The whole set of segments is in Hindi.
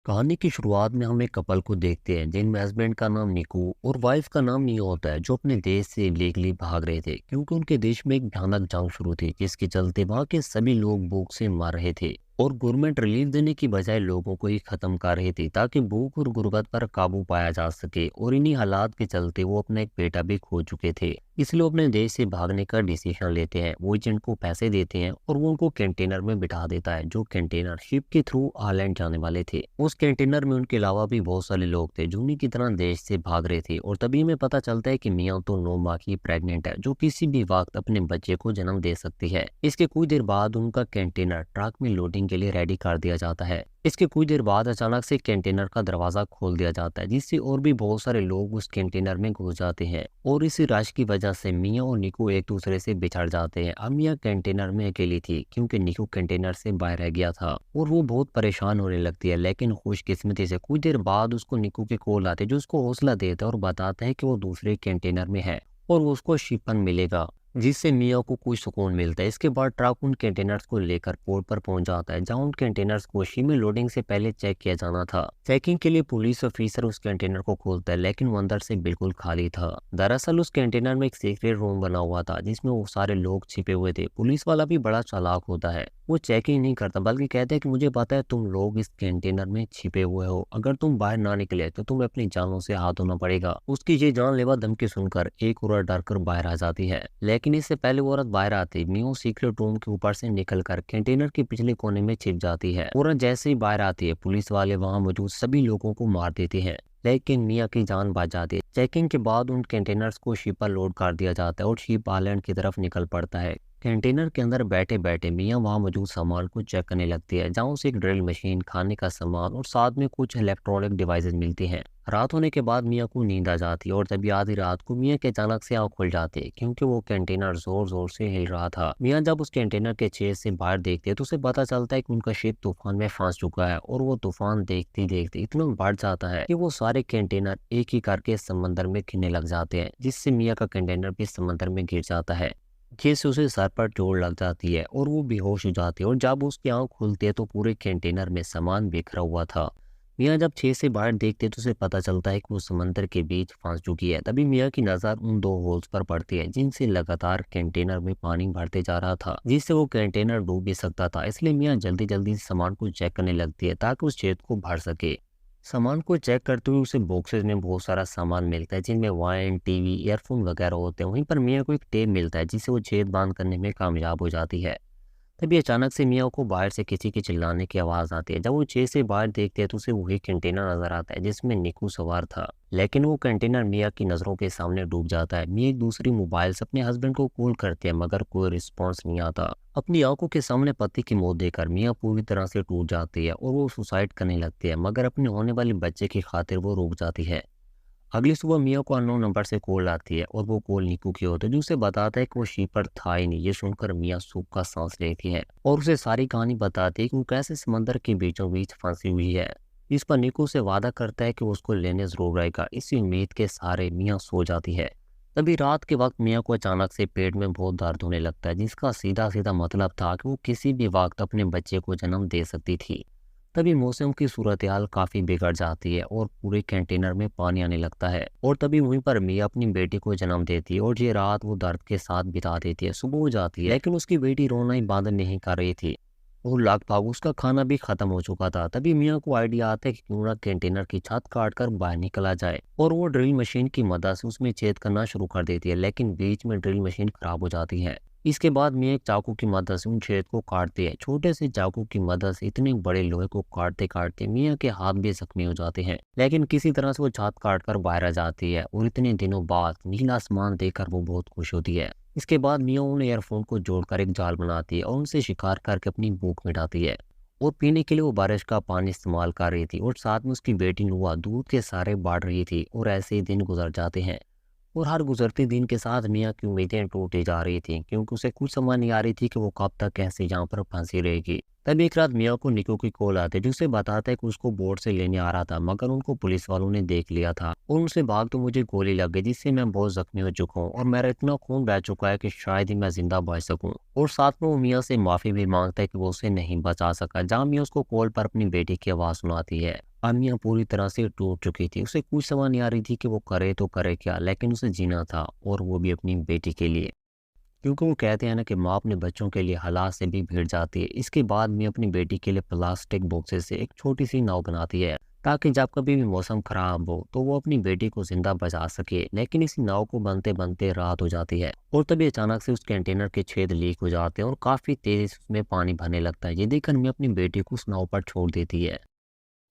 कहानी की शुरुआत में हम एक कपल को देखते हैं जिनमें हस्बैंड का नाम निकू और वाइफ का नाम नियो होता है, जो अपने देश से इलीगली भाग रहे थे क्योंकि उनके देश में एक भयानक जंग शुरू थी जिसके चलते वहां के सभी लोग भूख से मर रहे थे। और गवर्नमेंट रिलीफ देने की बजाय लोगों को ही खत्म कर रही थी ताकि भूख और गुर्बत पर काबू पाया जा सके। और इन्हीं हालात के चलते वो अपना एक बेटा भी खो चुके थे, इसलिए वो अपने देश से भागने का डिसीजन लेते हैं। वो एजेंट को पैसे देते हैं और वो उनको कंटेनर में बिठा देता है, जो कंटेनर शिप के थ्रू आयरलैंड जाने वाले थे। उस कंटेनर में उनके अलावा भी बहुत सारे लोग थे जो उन्हीं की तरह देश से भाग रहे थे। और तभी हमें पता चलता है कि मियाँ तो 9 माह की प्रेग्नेंट है, जो किसी भी वक्त अपने बच्चे को जन्म दे सकती है। इसके कुछ देर बाद उनका कंटेनर ट्रक में लोडिंग के लिए रेडी कर दिया जाता है। इसके कुछ देर बाद अचानक से कंटेनर का दरवाजा खोल दिया जाता है, जिससे और भी बहुत सारे लोग उस कंटेनर में घुस जाते हैं। और इस रश की वजह से मियाँ और निकू एक दूसरे से बिछड़ जाते हैं। अब मियाँ कंटेनर में अकेली थी क्योंकि निकू कंटेनर से बाहर रह गया था और वो बहुत परेशान होने लगती है। लेकिन खुशकिस्मती से कुछ देर बाद उसको निकू के कॉल आते, जो उसको हौसला देता है और बताता है कि वो दूसरे कंटेनर में है और वो उसको शिपन मिलेगा, जिससे मियाँ को कुछ सुकून मिलता है। इसके बाद ट्रक उन कंटेनर्स को लेकर पोर्ट पर पहुंच जाता है, जहां उन कंटेनर्स को शिप में लोडिंग से पहले चेक किया जाना था। चेकिंग के लिए पुलिस ऑफिसर उस कंटेनर को खोलता है, लेकिन वो अंदर से बिल्कुल खाली था। दरअसल उस कंटेनर में एक सीक्रेट रूम बना हुआ था जिसमें वो सारे लोग छिपे हुए थे। पुलिस वाला भी बड़ा चालाक होता है, वो चेकिंग नहीं करता बल्कि कहते हैं कि मुझे पता है तुम लोग इस कंटेनर में छिपे हुए हो, अगर तुम बाहर ना निकले तो तुम्हें अपनी जानों से हाथ धोना पड़ेगा। उसकी ये जानलेवा धमकी सुनकर एक औरत डर कर बाहर आ जाती है, लेकिन इससे पहले वो औरत बाहर आती मियो सीक्रेट रूम के ऊपर से निकलकर कंटेनर के पिछले कोने में छिप जाती है। औरत जैसे ही बाहर आती है, पुलिस वाले वहां मौजूद सभी लोगों को मार देते हैं, लेकिन मियाँ की जान बच जाती है। चेकिंग के बाद उन कंटेनर्स को शिप पर लोड कर दिया जाता है और शिप आइलैंड की तरफ निकल पड़ता है। कंटेनर के अंदर बैठे बैठे मियाँ वहां मौजूद सामान को चेक करने लगती है, जहां उसे एक ड्रिल मशीन, खाने का सामान और साथ में कुछ इलेक्ट्रॉनिक डिवाइसेस मिलती हैं। रात होने के बाद मियाँ को नींद आ जाती है और तभी आधी रात को मियाँ के अचानक से आँख खुल जाती है क्योंकि वो कंटेनर जोर जोर से हिल रहा था। मियाँ जब उस कंटेनर के छेद से बाहर देखते हैं तो उसे पता चलता है कि उनका शिप तूफान में फंस चुका है। और वो तूफान देखते देखते इतना बढ़ जाता है कि वो सारे कंटेनर एक ही करके समंदर में गिरने लग जाते हैं, जिससे मियाँ का कंटेनर भी समंदर में गिर जाता है। जिससे उसे सर पर चोट लग जाती है और वो बेहोश हो जाती है। और जब उसकी आंख खुलती है तो पूरे कंटेनर में सामान बिखरा हुआ था। मियाँ जब छेद से बाहर देखते तो उसे पता चलता है कि वो समंदर के बीच फंस चुकी है। तभी मियाँ की नजर उन दो होल्स पर पड़ती है जिनसे लगातार कंटेनर में पानी भरते जा रहा था, जिससे वो कंटेनर डूब भी सकता था। इसलिए मियाँ जल्दी जल्दी सामान को चेक करने लगती है ताकि उस छेद को भर सके। सामान को चेक करते हुए उसे बॉक्सेस में बहुत सारा सामान मिलता है जिनमें वाइन, टीवी, ईयरफोन वगैरह होते हैं। वहीं पर मियाँ को एक टेप मिलता है जिसे वो छेद बंद करने में कामयाब हो जाती है। तभी अचानक से मियाँ को बाहर से किसी के चिल्लाने की आवाज़ आती है। जब वो छेद से बाहर देखते हैं तो उसे वही कंटेनर नजर आता है जिसमें निकू सवार था, लेकिन वो कंटेनर मियाँ की नज़रों के सामने डूब जाता है। मियाँ एक दूसरी मोबाइल से अपने हस्बैंड को कॉल करते हैं, मगर कोई रिस्पॉन्स नहीं आता। अपनी आंखों के सामने पति की मौत देखकर मियाँ पूरी तरह से टूट जाती है और वो सुसाइड करने लगती है, मगर अपने होने वाले बच्चे की खातिर वो रुक जाती है। अगली सुबह मिया को अननोन नंबर से कॉल आती है और वो कॉल निकू की होती है, जो उसे बताता है कि वो शिप पर था ही नहीं। ये सुनकर मिया सूख का सांस लेती है और उसे सारी कहानी बताती है कि वो कैसे समंदर के बीचों बीच फंसी हुई है। इस पर निकू उसे वादा करता है कि वो उसको लेने जरूर आएगा। इसी उम्मीद के सहारे मिया सो जाती है। तभी रात के वक्त मिया को अचानक से पेट में बहुत दर्द होने लगता है, जिसका सीधा सीधा मतलब था कि वो किसी भी वक्त अपने बच्चे को जन्म दे सकती थी। तभी मौसम की सूरत-हाल काफी बिगड़ जाती है और पूरे कंटेनर में पानी आने लगता है। और तभी वहीं पर मिया अपनी बेटी को जन्म देती है और ये रात वो दर्द के साथ बिता देती है। सुबह हो जाती है, लेकिन उसकी बेटी रोना ही बंद नहीं कर रही थी और लगभग उसका खाना भी खत्म हो चुका था। तभी मियाँ को आइडिया आता है कि क्यों ना कंटेनर की छत काट कर बाहर निकला जाए। और वो ड्रिल मशीन की मदद से उसमें छेद करना शुरू कर देती है, लेकिन बीच में ड्रिल मशीन खराब हो जाती है। इसके बाद मियाँ एक चाकू की मदद से उन छेद को काटते हैं। छोटे से चाकू की मदद से इतने बड़े लोहे को काटते काटते मियाँ के हाथ भी जख्मी हो जाते हैं, लेकिन किसी तरह से वो छत काट कर बाहर आ जाती है। और इतने दिनों बाद नीला आसमान देखकर वो बहुत खुश होती है। इसके बाद मियाँ उन ईयरफोन को जोड़कर एक जाल बनाती है और उनसे शिकार करके अपनी भूख मिटाती है। और पीने के लिए वो बारिश का पानी इस्तेमाल कर रही थी और साथ में उसकी बेटी नुआ दूध के सारे बांट रही थी। और ऐसे ही दिन गुजर जाते हैं और हर गुजरते दिन के साथ मियाँ की उम्मीदें टूटती जा रही थी, क्योंकि उसे कुछ समझ नहीं आ रही थी कि वो कब तक कैसे यहाँ पर फंसी रहेगी। तब एक रात मियाँ को निको की कॉल आती है, जिससे बताता है कि उसको बोर्ड से लेने आ रहा था, मगर उनको पुलिस वालों ने देख लिया था और उनसे भाग तो मुझे गोली लग गई, जिससे मैं बहुत जख्मी हो चुका हूँ और मेरा इतना खून बह चुका है कि शायद ही मैं जिंदा बच सकूँ। और साथ में वो मियाँ से माफी भी मांगता है कि वो उसे नहीं बचा सका। जहाँ मियाँ उसको कॉल पर अपनी बेटी की आवाज़ सुनाती है। अब मियाँ पूरी तरह से टूट चुकी थी। उसे कुछ समझ नहीं आ रही थी कि वो करे तो करे क्या, लेकिन उसे जीना था और वो भी अपनी बेटी के लिए। क्योंकि वो कहते हैं ना कि माँ अपने बच्चों के लिए हालात से भी भिड़ जाती है। इसके बाद मैं अपनी बेटी के लिए प्लास्टिक बॉक्सेस से एक छोटी सी नाव बनाती है, ताकि जब कभी भी मौसम खराब हो तो वो अपनी बेटी को जिंदा बचा सके। लेकिन इस नाव को बनते बनते रात हो जाती है और तभी अचानक से उस कंटेनर के छेद लीक हो जाते हैं और काफी तेज से उसमें पानी भरने लगता है। ये देखकर मैं अपनी बेटी को उस नाव पर छोड़ देती है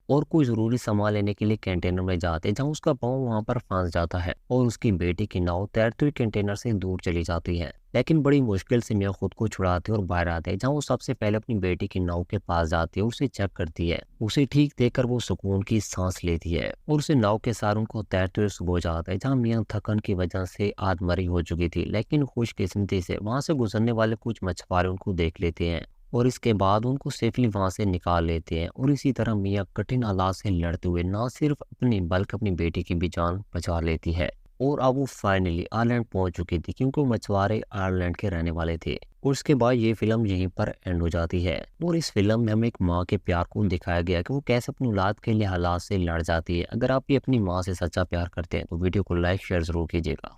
और कोई ज़रूरी सामान लेने के लिए कंटेनर में जाते हैं, जहाँ उसका पाँव वहाँ पर फंस जाता है और उसकी बेटी की नाव तैरते हुए कंटेनर से दूर चली जाती है। लेकिन बड़ी मुश्किल से मियाँ खुद को छुड़ाते और बाहर आते हैं, जहाँ वो सबसे पहले अपनी बेटी की नाव के पास जाती है और उसे चेक करती है। उसे ठीक देखकर वो सुकून की सांस लेती है और उसे नाव के साथ उनको तैरते हुए सुबह जाता है, जहाँ मियाँ थकन की वजह से आधमरी हो चुकी थी। लेकिन खुशकिस्मती से वहाँ से गुजरने वाले कुछ मछुआरे उनको देख लेते हैं और इसके बाद उनको सेफली वहां से निकाल लेते हैं। और इसी तरह मियाँ कठिन हालात से लड़ते हुए ना सिर्फ अपनी बल्कि अपनी बेटी की भी जान बचा लेती है। और अब वो फाइनली आयरलैंड पहुंच चुकी थी, क्योंकि वो मछुआरे आयरलैंड के रहने वाले थे। और उसके बाद ये फिल्म यहीं पर एंड हो जाती है। और इस फिल्म में हमें एक माँ के प्यार को दिखाया गया कि वो कैसे अपनी औलाद के लिए हालात से लड़ जाती है। अगर आप भी अपनी माँ से सच्चा प्यार करते हैं तो वीडियो को लाइक शेयर जरूर कीजिएगा।